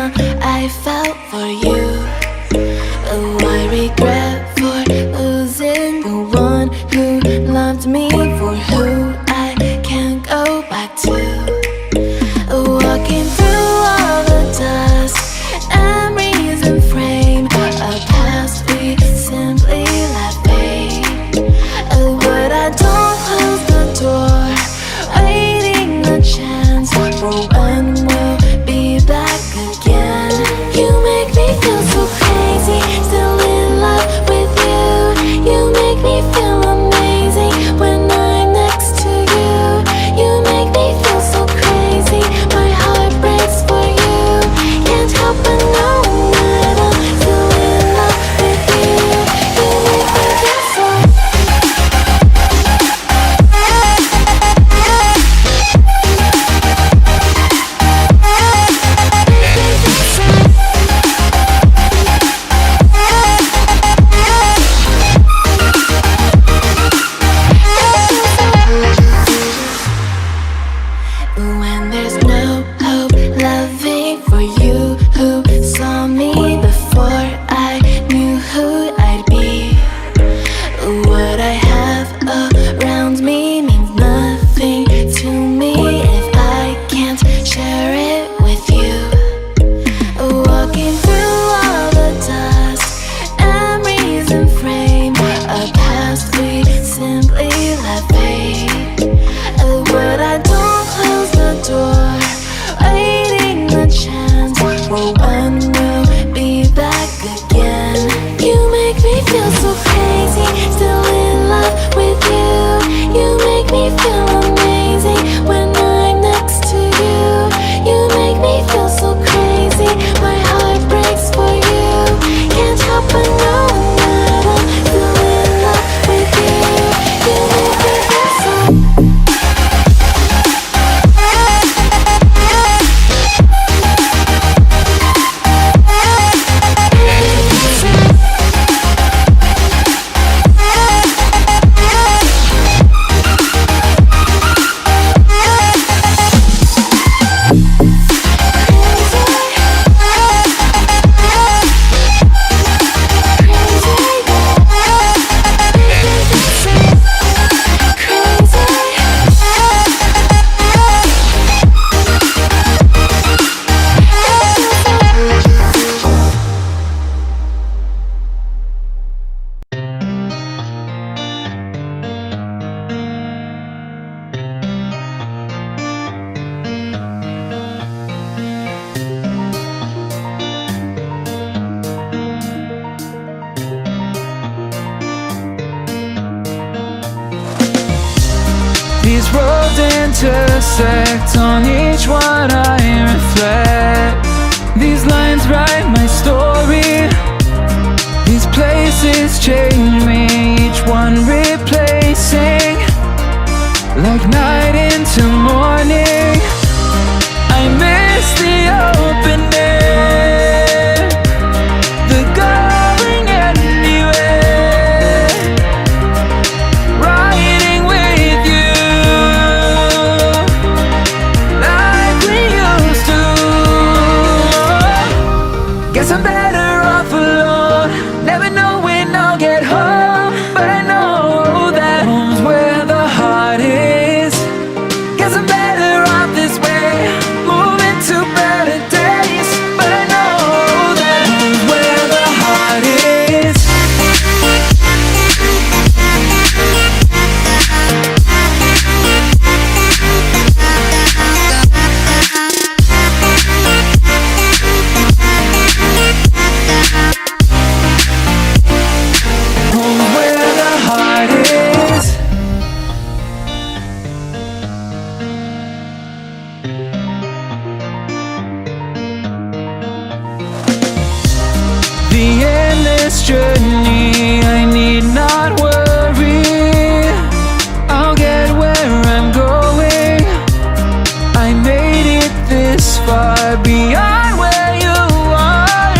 I felt for you. Oh, I regret for losing the one who loved me for who I can't go back to. Walking through all the dust, memories and frame, a past we simply let fade. Oh, but I don't close the door, waiting the chance for when we'll be back again. You make me feel so crazy, still in love with you. You make me feel amazing when I'm next to you. You make me feel so crazy, my heart breaks for you. Can't help but know that I'm still in love with you. You make me feel so. When there's no hope, loving for you who saw me before I knew who I'd be. What I have around me means nothing to me if I can't share it with you. Walking through all the dust, memories and frame, a past we simply let fade. But I don't close the door, waiting the chance for when we'll be back again. You make me feel so crazy, still in love with you. You make me feel amazing when I'm next to you. You make me feel so crazy, my heart breaks for you. Can't help but know that I'm still in love with you. You make me feel so. These roads intersect, on each one I reflect. These lines write my story. These places change me, each one replacing. Like night into morning, I miss the open air, the going anywhere, riding with you like we used to. Guess I'm better off alone, never know when I'll get home, but I know that home's where the heart is. Guess I'm better off this way, moving to better days, but I know that home's where the heart is. Home's where the heart is. The endless journey, I need not worry. I'll get where I'm going. I made it this far, beyond where you are,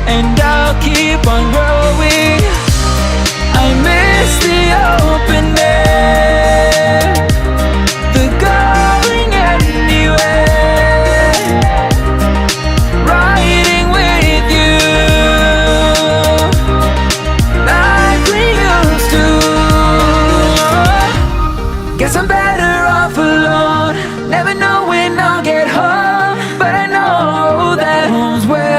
and I'll keep on growing. I miss the open air, the going anywhere, know that home's where